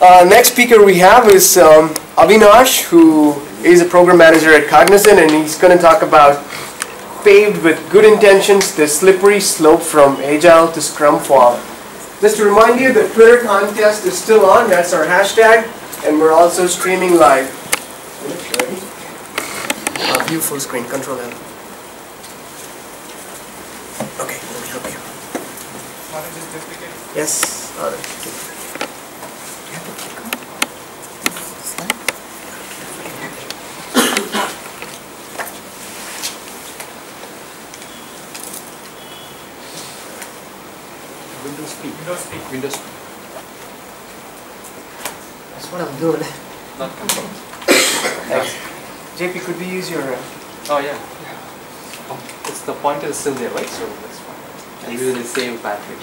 Next speaker we have is Avinash, who is a program manager at Cognizant, and he's going to talk about Paved with Good Intentions, the slippery slope from Agile to Scrum Fall. Just to remind you, the Twitter contest is still on, that's our hashtag, and we're also streaming live. View full screen, Control L. Okay, let me help you. Yes. Windows speak. That's what I'm doing. Not control. Thanks. JP, could we use your... Oh yeah. It's the pointer is still there, right? So that's fine. And we will save battery.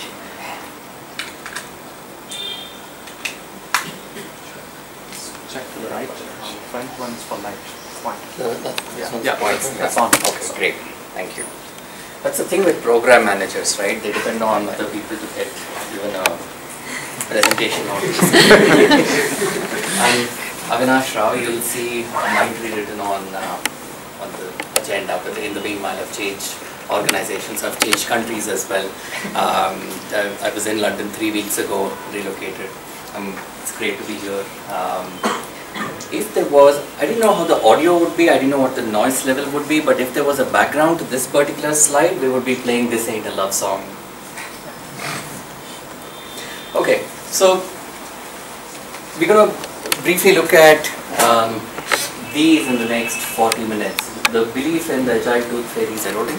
Check to the right. Front one is for light. Point. That's on. Okay, great. Thank you. That's the thing with program managers, right? They depend on other people to get given a presentation notice. I'm Avinash Rao. You'll see Mindtree written on the agenda, but in the meanwhile I've changed organizations, I've changed countries as well. I was in London 3 weeks ago, relocated. It's great to be here. If there was, I didn't know how the audio would be, I didn't know what the noise level would be, but if there was a background to this particular slide, we would be playing This Ain't a Love Song. Okay, so we're going to briefly look at these in the next 40 minutes. The belief in the Agile Tooth Fairies eroding.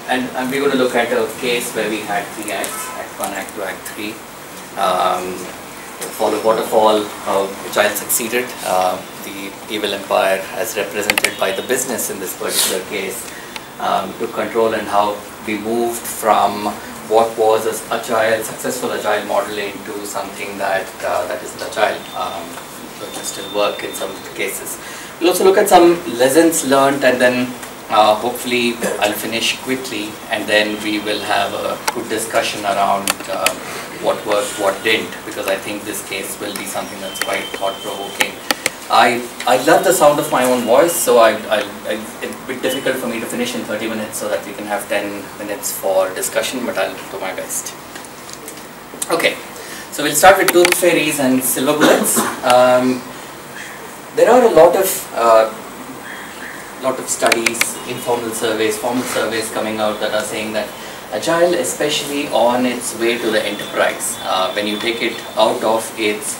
And we're going to look at a case where we had 3 acts, Act 1, Act 2, Act 3. For the waterfall, how Agile succeeded, the evil empire as represented by the business in this particular case took control, and how we moved from what was a successful Agile model into something that isn't Agile, but can still work in some cases. We'll also look at some lessons learned, and then hopefully I'll finish quickly, and then we will have a good discussion around what worked, what didn't, because I think this case will be something that's quite thought-provoking. I love the sound of my own voice, so it's a bit difficult for me to finish in 30 minutes so that we can have 10 minutes for discussion, but I'll do my best. Okay, so we'll start with tooth fairies and silver bullets. There are a lot of studies, informal surveys, formal surveys coming out that are saying that Agile, especially on its way to the enterprise, when you take it out of its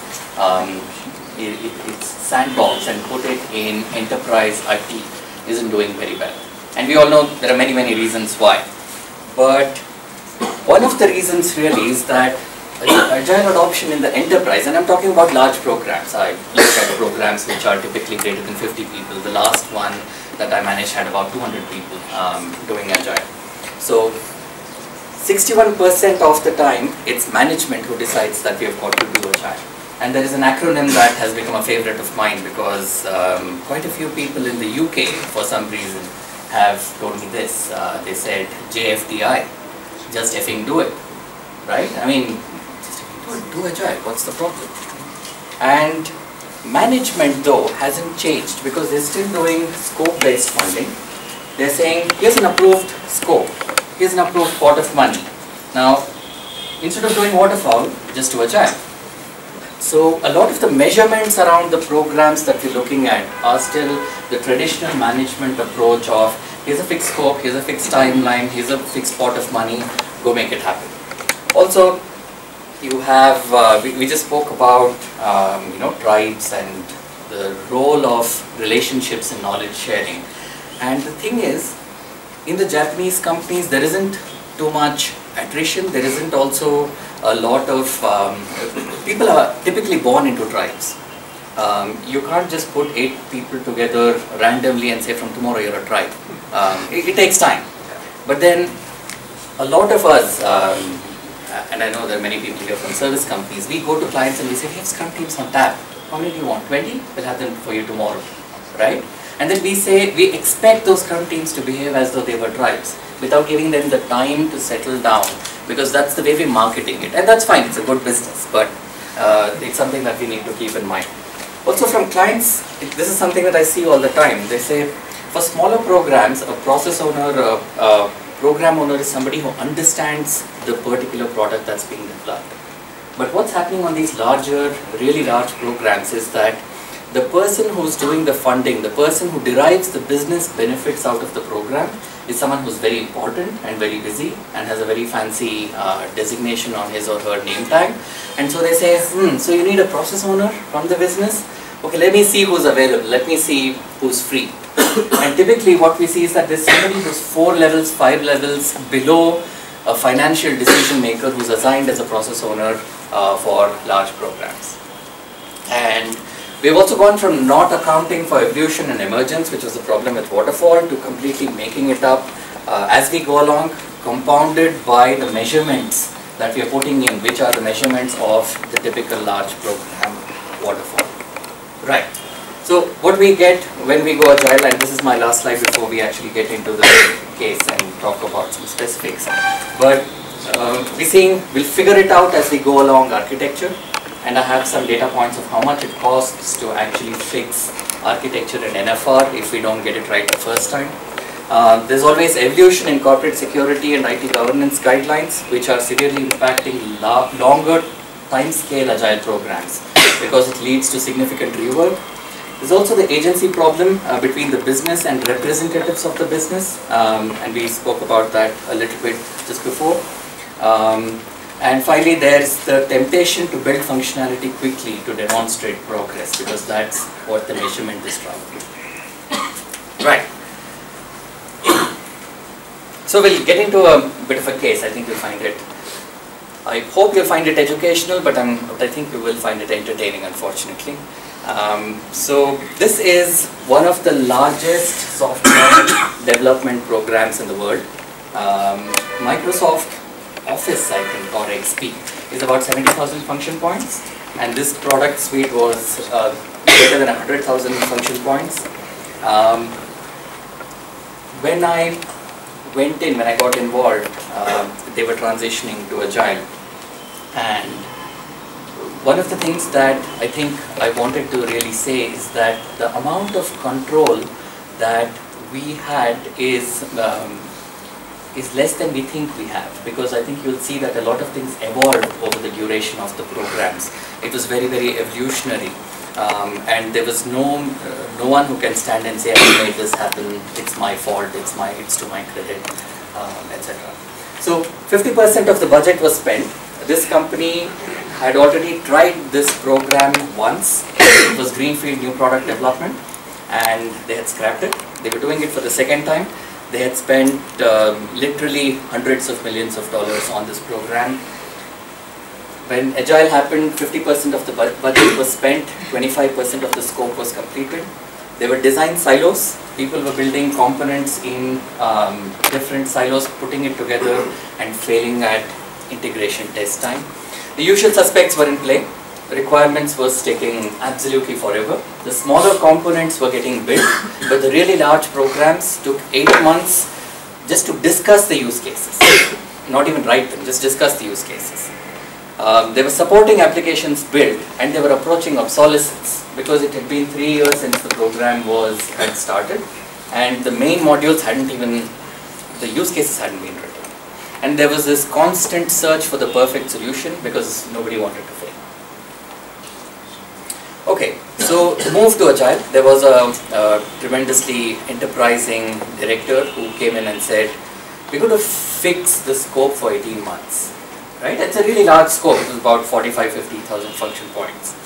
sandbox and put it in enterprise IT, isn't doing very well. And we all know there are many, many reasons why. But one of the reasons really is that Agile adoption in the enterprise, and I'm talking about large programs. I look at programs which are typically greater than 50 people. The last one that I managed had about 200 people doing Agile. So 61% of the time, it's management who decides that we have got to do Agile. And there is an acronym that has become a favorite of mine, because quite a few people in the UK, for some reason, have told me this. They said, JFDI, just effing do it, right? I mean, just effing do Agile, what's the problem? And management, though, hasn't changed, because they're still doing scope-based funding. They're saying, here's an approved scope. Here's an approved pot of money. Now, instead of doing waterfall, just do Agile. So a lot of the measurements around the programs that we're looking at are still the traditional management approach of, here's a fixed scope, here's a fixed timeline, here's a fixed pot of money, go make it happen. Also, you have, we just spoke about tribes and the role of relationships in knowledge sharing. And the thing is, in the Japanese companies, there isn't too much attrition. There isn't also a lot of, people are typically born into tribes. You can't just put 8 people together randomly and say from tomorrow you're a tribe. It takes time. But then a lot of us, and I know there are many people here from service companies, we go to clients and we say, we have Scrum teams on tap. How many do you want? 20? We'll have them for you tomorrow, right? And then we say, we expect those Scrum teams to behave as though they were tribes, without giving them the time to settle down, because that's the way we're marketing it, and that's fine, it's a good business, but it's something that we need to keep in mind. Also from clients, this is something that I see all the time. They say, for smaller programs, a process owner, a program owner is somebody who understands the particular product that's being developed. But what's happening on these larger, really large programs is that the person who's doing the funding, the person who derives the business benefits out of the program is someone who's very important and very busy and has a very fancy designation on his or her name tag. And so they say, so you need a process owner from the business? Okay, let me see who's available, let me see who's free. And typically what we see is that there's somebody who's 4 levels, 5 levels below a financial decision maker who's assigned as a process owner for large programs. And we've also gone from not accounting for evolution and emergence, which was a problem with waterfall, to completely making it up as we go along, compounded by the measurements that we are putting in, which are the measurements of the typical large program waterfall. Right. So what we get when we go agile, and this is my last slide before we actually get into the case and talk about some specifics, but we'll figure it out as we go along architecture, and I have some data points of how much it costs to actually fix architecture and NFR if we don't get it right the first time. There's always evolution in corporate security and IT governance guidelines, which are severely impacting longer time scale agile programs because it leads to significant rework. There's also the agency problem between the business and representatives of the business, and we spoke about that a little bit just before. And finally, there's the temptation to build functionality quickly to demonstrate progress, because that's what the measurement is trying to do. Right. So we'll get into a bit of a case. I think you'll find it, I hope you'll find it educational, but I think you will find it entertaining, unfortunately. So this is one of the largest software development programs in the world. Microsoft Office, I think, or XP, is about 70,000 function points, and this product suite was greater than 100,000 function points. When I got involved, they were transitioning to Agile, and one of the things that I think I wanted to really say is that the amount of control that we had is less than we think we have, because I think you'll see that a lot of things evolved over the duration of the programs. It was very, very evolutionary, and there was no one who can stand and say, I made this happen, it's my fault, it's to my credit, etc. So 50% of the budget was spent. This company had already tried this program once. It was greenfield new product development, and they had scrapped it. They were doing it for the second time. They had spent literally hundreds of millions of dollars on this program. When Agile happened, 50% of the budget was spent, 25% of the scope was completed. They were design silos. People were building components in different silos, putting it together and failing at integration test time. The usual suspects were in play. Requirements was taking absolutely forever. The smaller components were getting built, but the really large programs took 8 months just to discuss the use cases. Not even write them, just discuss the use cases. They were supporting applications built, and they were approaching obsolescence because it had been 3 years since the program had started, and the main modules the use cases hadn't been written. And there was this constant search for the perfect solution because nobody wanted to fail. Okay, so to move to Agile, there was a tremendously enterprising director who came in and said, we're going to fix the scope for 18 months. Right? It's a really large scope, it's about 50,000 function points.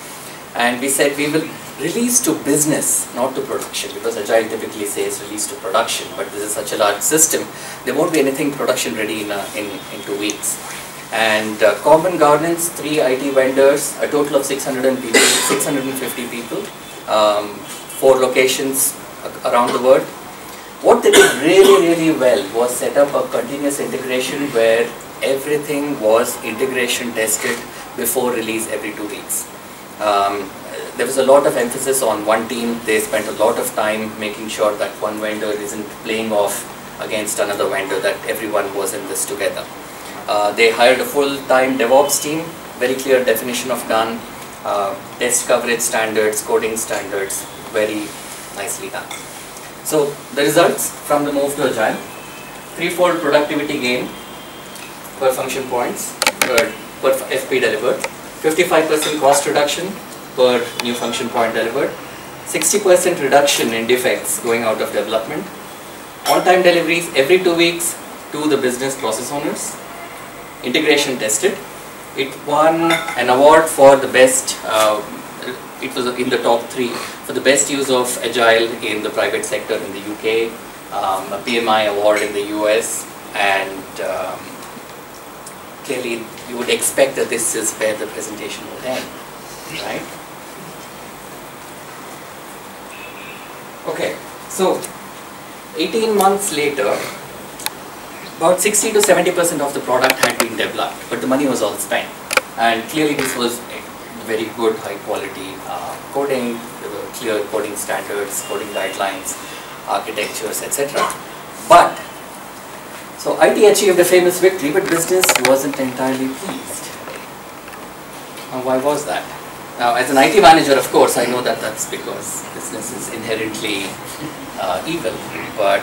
And we said we will release to business, not to production, because Agile typically says release to production, but this is such a large system, there won't be anything production ready in 2 weeks. And common governance, 3 IT vendors, a total of 650 people, 4 locations around the world. What they did really, really well was set up a continuous integration where everything was integration tested before release every 2 weeks. There was a lot of emphasis on one team. They spent a lot of time making sure that one vendor isn't playing off against another vendor, that everyone was in this together. They hired a full-time DevOps team, very clear definition of done, test coverage standards, coding standards, very nicely done. So the results from the move to Agile: threefold productivity gain per function points per FP delivered, 55% cost reduction per new function point delivered, 60% reduction in defects going out of development, on-time deliveries every 2 weeks to the business process owners, integration tested. It won an award for the best, it was in the top 3 for the best use of Agile in the private sector in the UK, a PMI award in the US, and clearly you would expect that this is where the presentation would end, right? Okay, so 18 months later, about 60 to 70% of the product had been developed, but the money was all spent. And clearly this was very good, high quality coding, there were clear coding standards, coding guidelines, architectures, etc. But, so IT achieved a famous victory, but business wasn't entirely pleased. Now why was that? Now as an IT manager, of course, I know that that's because business is inherently evil, but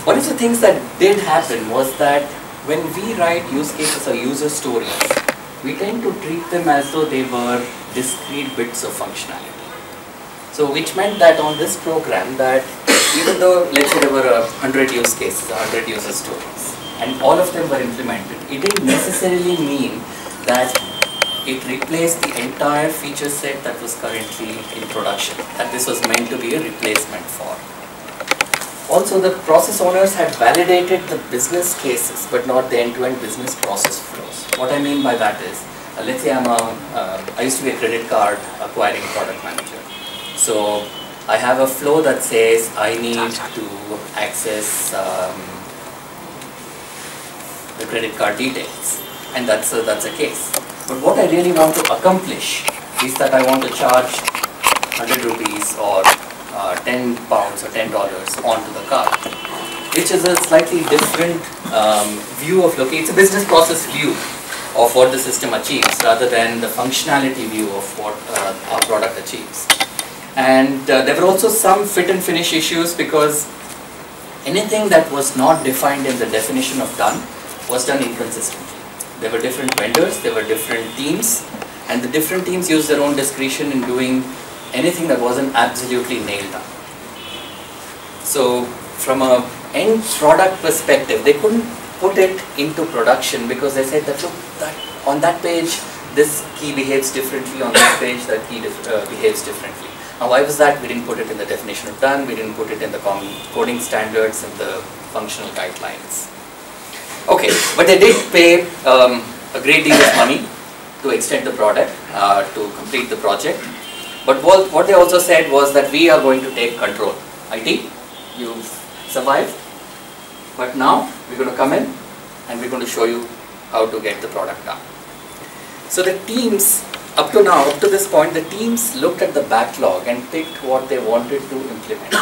one of the things that did happen was that when we write use cases or user stories, we tend to treat them as though they were discrete bits of functionality. So which meant that on this program, that even though let's say there were 100 use cases, 100 user stories, and all of them were implemented, it didn't necessarily mean that it replaced the entire feature set that was currently in production, that this was meant to be a replacement for. Also, the process owners had validated the business cases, but not the end-to-end business process flows. What I mean by that is, let's say I used to be a credit card acquiring product manager. So I have a flow that says I need to access the credit card details, and that's a case. But what I really want to accomplish is that I want to charge 100 rupees or 10 pounds or $10 onto the card, which is a slightly different view of it's a business process view of what the system achieves rather than the functionality view of what our product achieves. And there were also some fit and finish issues because anything that was not defined in the definition of done was done inconsistently. There were different vendors, there were different teams, and the different teams used their own discretion in doing anything that wasn't absolutely nailed down. So from a end product perspective, they couldn't put it into production because they said that, look, on that page this key behaves differently, on that page that key behaves differently. Now why was that? We didn't put it in the definition of done, we didn't put it in the common coding standards and the functional guidelines. Okay, but they did pay a great deal of money to extend the product, to complete the project. But what they also said was that we are going to take control. IT, you've survived, but now we're going to come in and we're going to show you how to get the product done. So the teams, up to now, up to this point, the teams looked at the backlog and picked what they wanted to implement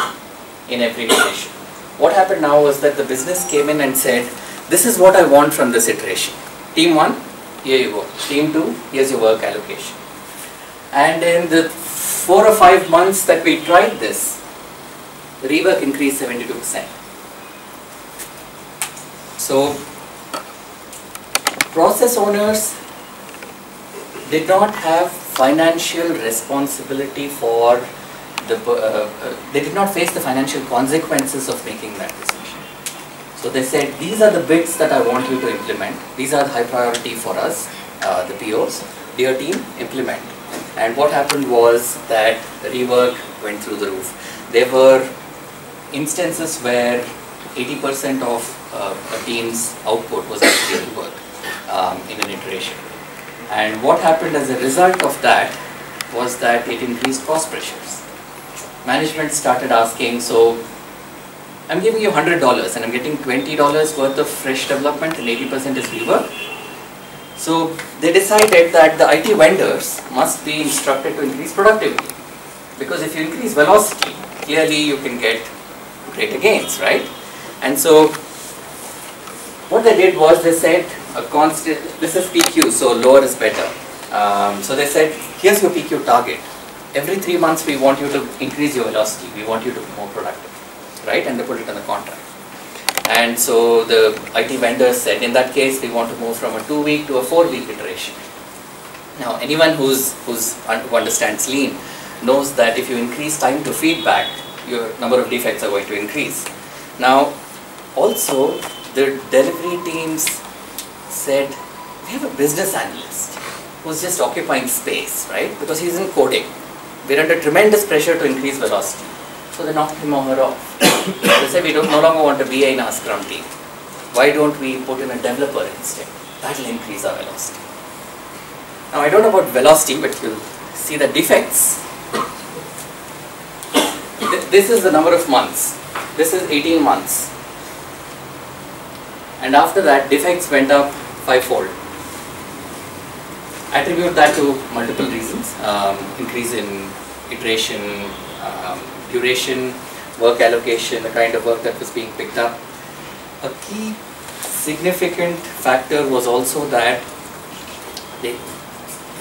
in every iteration. What happened now was that the business came in and said, this is what I want from this iteration. Team 1, here you go. Team 2, here's your work allocation. And in the 4 or 5 months that we tried this, the rework increased 72%. So, process owners did not have financial responsibility for they did not face the financial consequences of making that decision. So they said, these are the bits that I want you to implement. These are the high priority for us, the POs. Dear team, implement. And what happened was that the rework went through the roof. There were instances where 80% of a team's output was actually rework in an iteration. And what happened as a result of that was that it increased cost pressures. Management started asking, so I'm giving you $100 and I'm getting $20 worth of fresh development and 80% is rework. So they decided that the IT vendors must be instructed to increase productivity, because if you increase velocity, clearly you can get greater gains, right? And so what they did was they said a constant, this is PQ, so lower is better. So they said, here's your PQ target. Every 3 months we want you to increase your velocity, we want you to be more productive, right? And they put it in the contract. And so the IT vendors said, in that case, we want to move from a 2-week to a 4-week iteration. Now, anyone who understands lean knows that if you increase time to feedback, your number of defects are going to increase. Now, also, the delivery teams said, we have a business analyst who's just occupying space, right? Because he's in coding. We're under tremendous pressure to increase velocity. So they knocked him or her off. They said, we no longer want a BA in our Scrum team. Why don't we put in a developer instead? That will increase our velocity. Now, I don't know about velocity, but you'll see the defects. This is the number of months. This is 18 months. And after that, defects went up 5-fold. Attribute that to multiple reasons. Increase in iteration, duration, work allocation, the kind of work that was being picked up. A key significant factor was also that they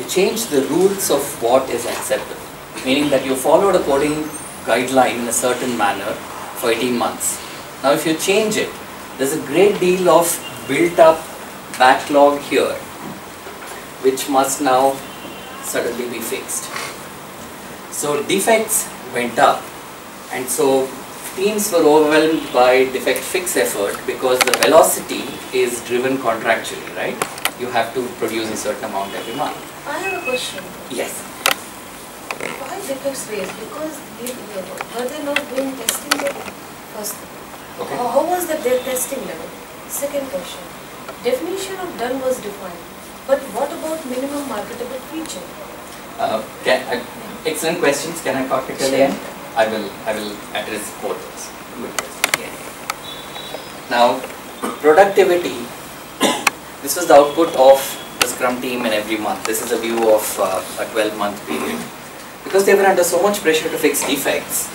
changed the rules of what is acceptable. Meaning that you followed a coding guideline in a certain manner for 18 months. Now if you change it, there's a great deal of built up backlog here, which must now suddenly be fixed. So defects went up, and so teams were overwhelmed by defect fix effort because the velocity is driven contractually, right? You have to produce a certain amount every month. I have a question. Yes. Why defects raised? Because were they not doing testing level? First, Okay. how was the testing level? Second question. Definition of done was defined, but what about minimum marketable feature? Excellent questions. Can I talk it till the end? I will address both those. Good question. Yeah. Now, productivity. This was the output of the Scrum team in every month. This is a view of a 12-month period. Because they were under so much pressure to fix defects,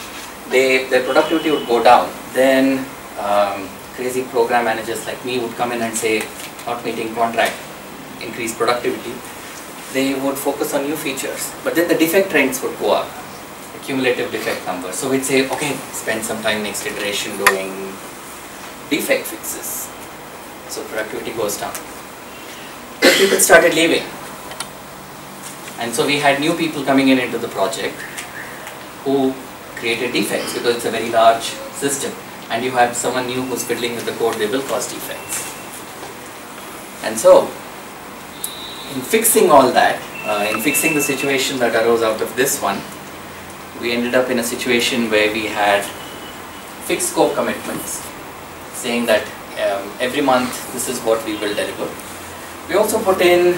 their productivity would go down. Then crazy program managers like me would come in and say, not meeting contract, increase productivity. They would focus on new features. But then the defect trends would go up, the cumulative defect number. So we'd say, okay, spend some time next iteration doing defect fixes. So productivity goes down. But people started leaving. And so we had new people coming into the project who created defects because it's a very large system. And you have someone new who's fiddling with the code, they will cause defects. And so, in fixing all that, in fixing the situation that arose out of this one, we ended up in a situation where we had fixed scope commitments, saying that every month this is what we will deliver. We also put in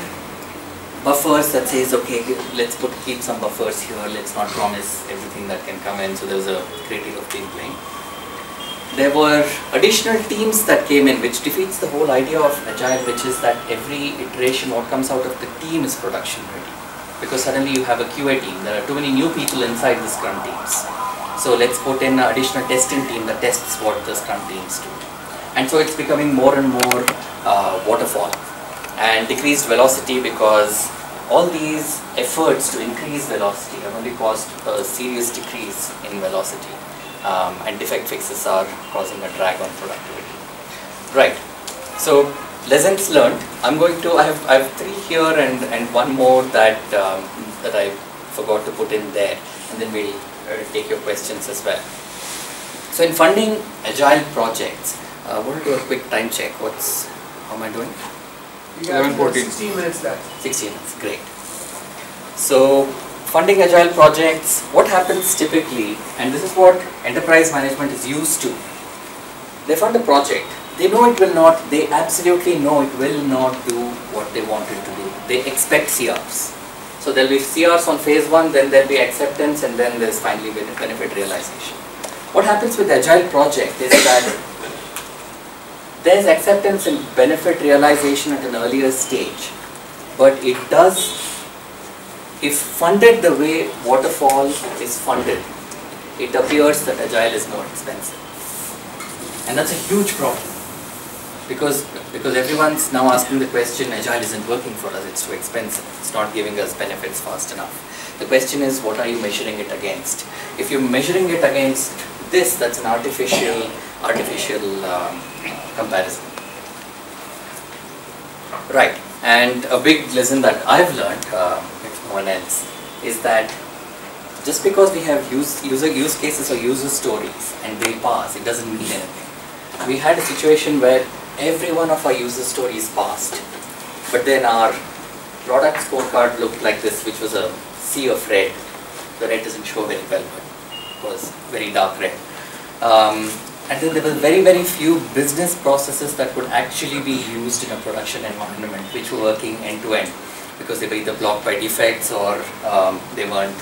buffers that says, okay, let's keep some buffers here, let's not promise everything that can come in, so there was a great deal of team playing. There were additional teams that came in, which defeats the whole idea of Agile, which is that every iteration, what comes out of the team is production ready. Because suddenly you have a QA team, there are too many new people inside the Scrum teams. So let's put in an additional testing team that tests what the Scrum teams do. And so it's becoming more and more waterfall and decreased velocity, because all these efforts to increase velocity have only caused a serious decrease in velocity. And defect fixes are causing a drag on productivity. Right. So lessons learned. I have 3 here and one more that that I forgot to put in there, and then we'll take your questions as well. So in funding Agile projects, I want to do a quick time check. How am I doing? 11:14. 16 minutes left. 16 minutes, great. So funding Agile projects, what happens typically, and this is what enterprise management is used to. They fund a project, they know it will not, they absolutely know it will not do what they want it to do. They expect CRs. So there will be CRs on phase 1, then there will be acceptance, and then there's finally benefit realization. What happens with the Agile project is that there's acceptance and benefit realization at an earlier stage, but it does, if funded the way waterfall is funded, it appears that Agile is more expensive. And that's a huge problem. because everyone's now asking the question, Agile isn't working for us, it's too expensive, it's not giving us benefits fast enough. The question is, what are you measuring it against? If you're measuring it against this, that's an artificial comparison. Right, and a big lesson that I've learned, if no one else, is that just because we have use cases or user stories and they pass, it doesn't mean anything. We had a situation where every one of our user stories passed, but then our product scorecard looked like this, which was a sea of red. The red doesn't show very well, but it was very dark red. And then there were very, very few business processes that could actually be used in a production environment, which were working end to end, because they were either blocked by defects or they weren't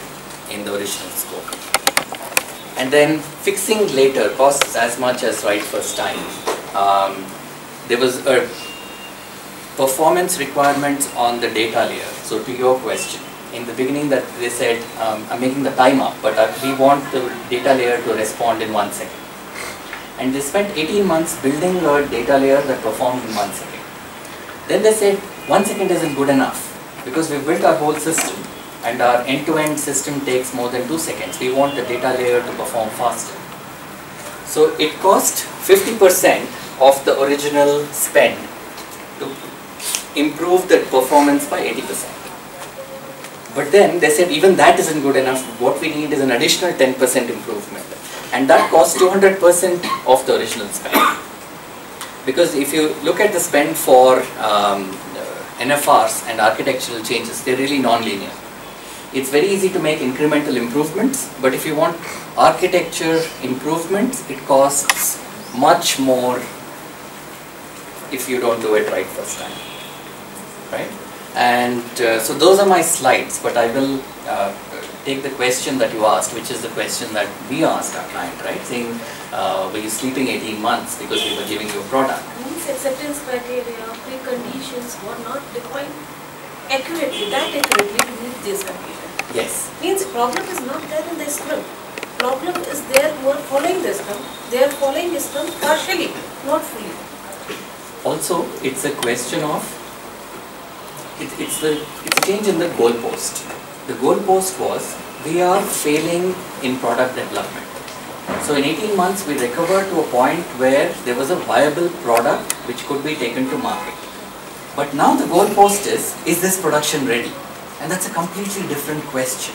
in the original scope. And then fixing later costs as much as right first time. There was a performance requirements on the data layer. So to your question, in the beginning that they said, I'm making the time up, but we want the data layer to respond in 1 second. And they spent 18 months building a data layer that performed in 1 second. Then they said 1 second isn't good enough, because we built our whole system and our end-to-end system takes more than 2 seconds. We want the data layer to perform faster. So it cost 50% of the original spend to improve the performance by 80%. But then they said even that isn't good enough. What we need is an additional 10% improvement. And that costs 200% of the original spend. Because if you look at the spend for NFRs and architectural changes, they're really non-linear. It's very easy to make incremental improvements, but if you want architecture improvements, it costs much more if you don't do it right first time, right? And so those are my slides, but I will take the question that you asked, which is the question that we asked our client, right? Saying, were you sleeping 18 months because we were giving you a product? Means acceptance criteria, preconditions were not defined accurately to meet this condition. Yes. Means problem is not there in the Scrum. Problem is there who are following the Scrum. They are following the Scrum partially, not fully. Also, it's a question of, it's a change in the goalpost. The goalpost was, we are failing in product development. So in 18 months, we recovered to a point where there was a viable product which could be taken to market. But now the goalpost is this production ready? And that's a completely different question.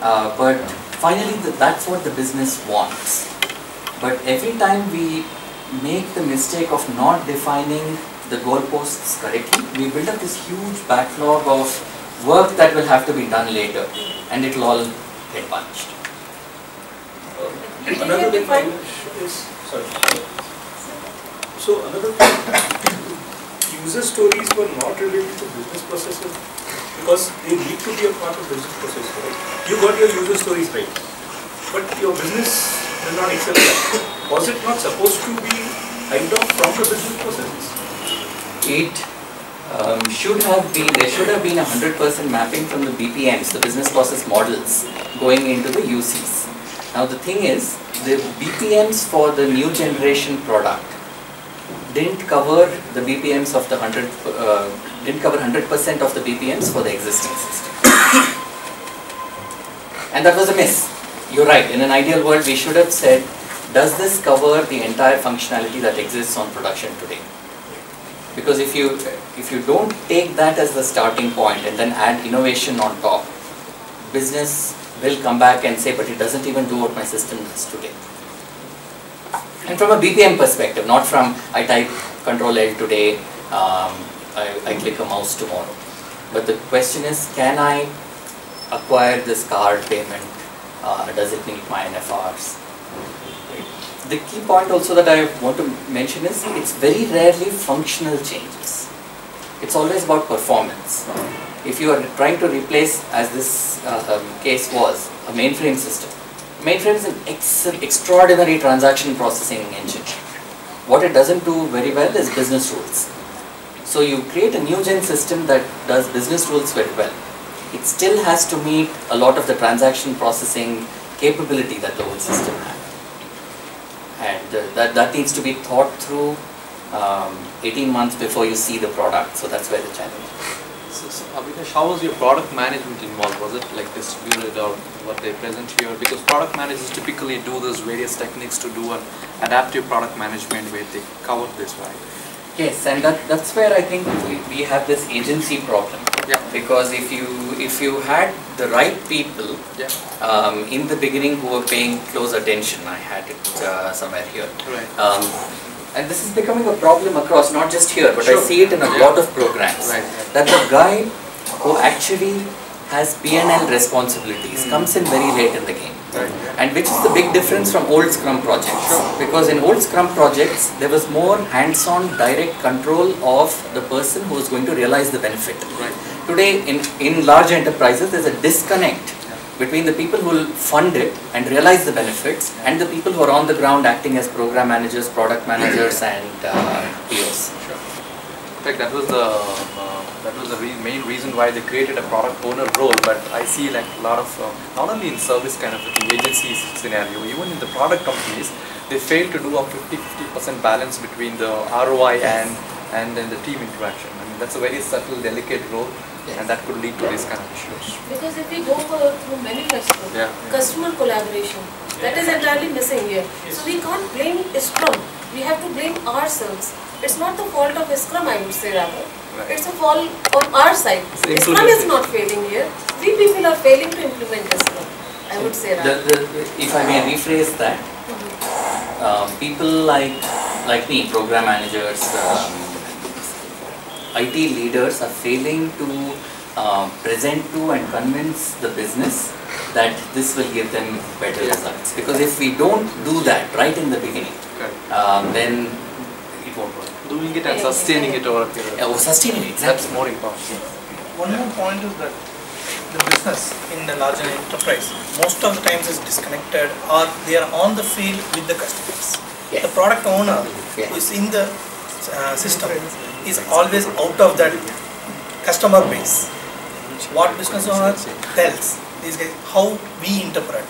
But finally, that's what the business wants. But every time we make the mistake of not defining the goalposts correctly, we build up this huge backlog of work that will have to be done later, and it will all get bunched. Another thing is, sorry. So another thing, user stories were not related to business processes because they need to be a part of business process, right? You got your user stories right, but your business did not accept that. Was it not supposed to be hived off from the business processes? It should have been, there should have been 100% mapping from the BPMs, the business process models, going into the UCs. Now the thing is, the BPMs for the new generation product didn't cover the BPMs of the 100%, didn't cover 100% of the BPMs for the existing system. And that was a miss. You're right, in an ideal world we should have said, does this cover the entire functionality that exists on production today? Because if you don't take that as the starting point and then add innovation on top, business will come back and say, but it doesn't even do what my system does today. And from a BPM perspective, not from I type Control L today, I click a mouse tomorrow. But the question is, can I acquire this card payment? Does it meet my NFRs? The key point also that I want to mention is, it's very rarely functional changes. It's always about performance. If you are trying to replace, as this case was, a mainframe system. Mainframe is an extraordinary transaction processing engine. What it doesn't do very well is business rules. So you create a new gen system that does business rules very well. It still has to meet a lot of the transaction processing capability that the old system had. And that needs to be thought through 18 months before you see the product. So that's where the challenge is. So Avinash, how was your product management involved? Was it like distributed or what they present here? Because product managers typically do those various techniques to do an adaptive product management where they cover this, right? Yes, and that's where I think we have this agency problem. Yeah. Because if you had the right people in the beginning who were paying close attention, I had it somewhere here. Right. And this is becoming a problem across, not just here, but I see it in a lot of programs. Right. That the guy who actually has P&L responsibilities comes in very late in the game. Right. And which is the big difference from old Scrum projects. Because in old Scrum projects, there was more hands-on direct control of the person who is going to realize the benefit. Right. Today, in large enterprises, there's a disconnect between the people who will fund it and realize the benefits and the people who are on the ground acting as program managers, product managers and POs. Sure. In fact, that was the main reason why they created a product owner role. But I see like a lot of not only in service kind of the agency scenario, even in the product companies, they fail to do a 50% balance between the ROI and then the team interaction. I mean, that's a very subtle, delicate role. Yes. And that could lead to these kind of issues. Because if we go through manifesto, customer collaboration, that is entirely missing here. So we can't blame Scrum. We have to blame ourselves. It's not the fault of Scrum, I would say rather. Right. It's a fault on our side. Scrum is not failing here. We people are failing to implement Scrum, I would say rather. If I may rephrase that, people like me, program managers, IT leaders are failing to present to and convince the business that this will give them better results. Because if we don't do that right in the beginning, then it won't work. Doing it and sustaining it over a period. Sustaining it, exactly. That's more important. One more point is that the business in the larger enterprise most of the times is disconnected or they are on the field with the customers. Yes. The product owner who is in the system is always out of that customer base. What business owner tells these guys how we interpret.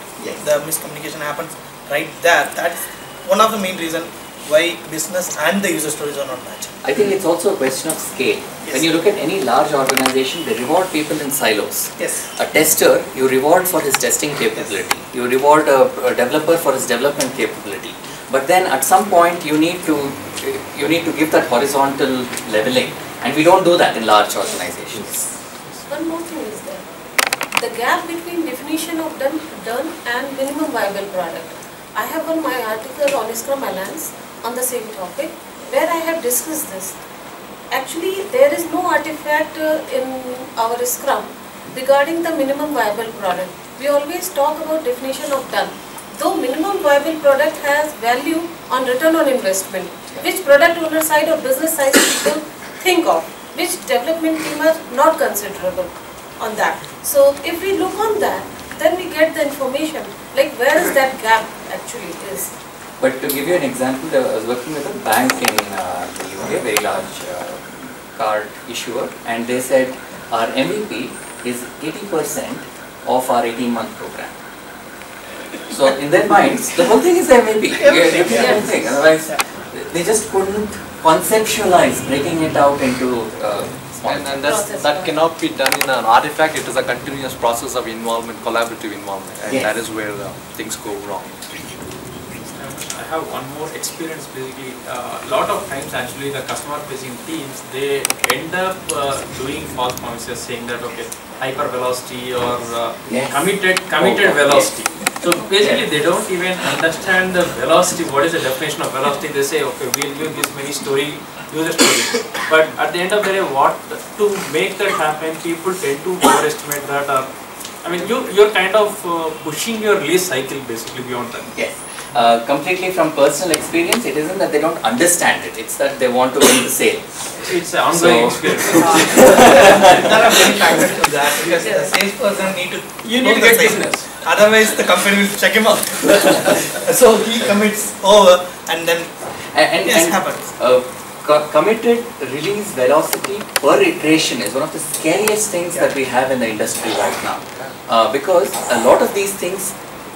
The miscommunication happens right there. That's one of the main reasons why business and the user stories are not matching. I think it's also a question of scale. Yes. When you look at any large organization, they reward people in silos. Yes. A tester, you reward for his testing capability. You reward a developer for his development capability. But then at some point you need to give that horizontal leveling, and we don't do that in large organizations. One more thing is there. The gap between definition of done and minimum viable product. I have on my article on Scrum Alliance on the same topic where I have discussed this. Actually, there is no artifact in our Scrum regarding the minimum viable product. We always talk about definition of done. Though minimum viable product has value on return on investment, which product owner side or business side people think of, which development team are not considerable on that. So if we look on that, then we get the information, like where is that gap actually is. But to give you an example, I was working with a bank in the UK, very large card issuer, and they said our MVP is 80% of our 18-month program. So in their minds, the whole thing is the MVP. You get everything. Otherwise, they just couldn't conceptualize breaking it out into and that cannot be done in an artifact. It is a continuous process of involvement, collaborative involvement, and that is where things go wrong. I have one more experience. Basically, a lot of times actually the customer facing teams, they end up doing false promises saying that okay, hyper velocity or committed velocity. So basically they don't even understand the velocity. What is the definition of velocity? They say okay, we'll give this many user story. But at the end of the day, what to make that happen, people tend to overestimate that. Or, I mean, you're kind of pushing your release cycle basically beyond that. Yes. Completely from personal experience, it isn't that they don't understand it, it's that they want to win the sale. It's an ongoing experience. There are many factors to that because the salesperson need to get business. Otherwise the company will check him out. So he commits over and then this happens. Committed release velocity per iteration is one of the scariest things that we have in the industry right now. Because a lot of these things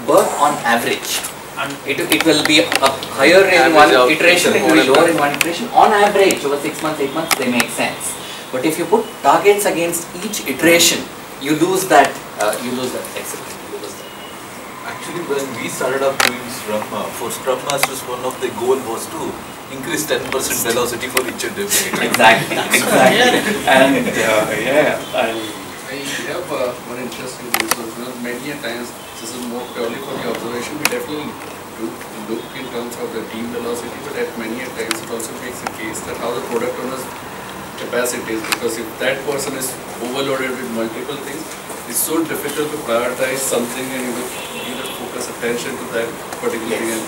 work on average. And It will be up higher in one iteration, it will be lower in one iteration. On average, over 6 months, 8 months, they make sense. But if you put targets against each iteration, you lose that flexibility. Actually, when we started up doing Scrum, for Scrum Masters, one of the goal was to increase 10% velocity for each and every item. Exactly. And I have one interesting thing. So, many a times, this is more purely for the observation. We definitely do look in terms of the team velocity, but at many a times it also makes a case that how the product owner's capacity is, because if that person is overloaded with multiple things, it's so difficult to prioritize something and you know, focus attention to that particular thing. And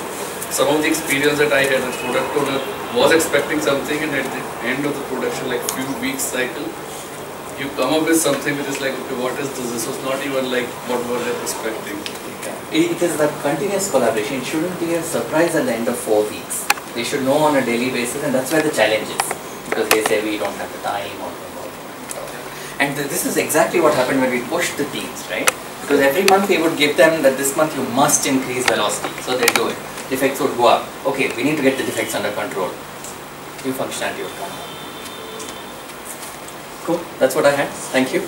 some of the experience that I had, the product owner was expecting something, and at the end of the production, like few weeks cycle, you come up with something which is like, okay, what is this? This was not even like what were they expecting. It is that continuous collaboration. It shouldn't be a surprise at the end of 4 weeks. They should know on a daily basis, and that's where the challenge is. Because they say we don't have the time or and this is exactly what happened when we pushed the teams, right? Because every month we would give them that this month you must increase velocity, so they do it. Defects would go up. Okay, we need to get the defects under control. New functionality would come. Cool, that's what I had. Thank you.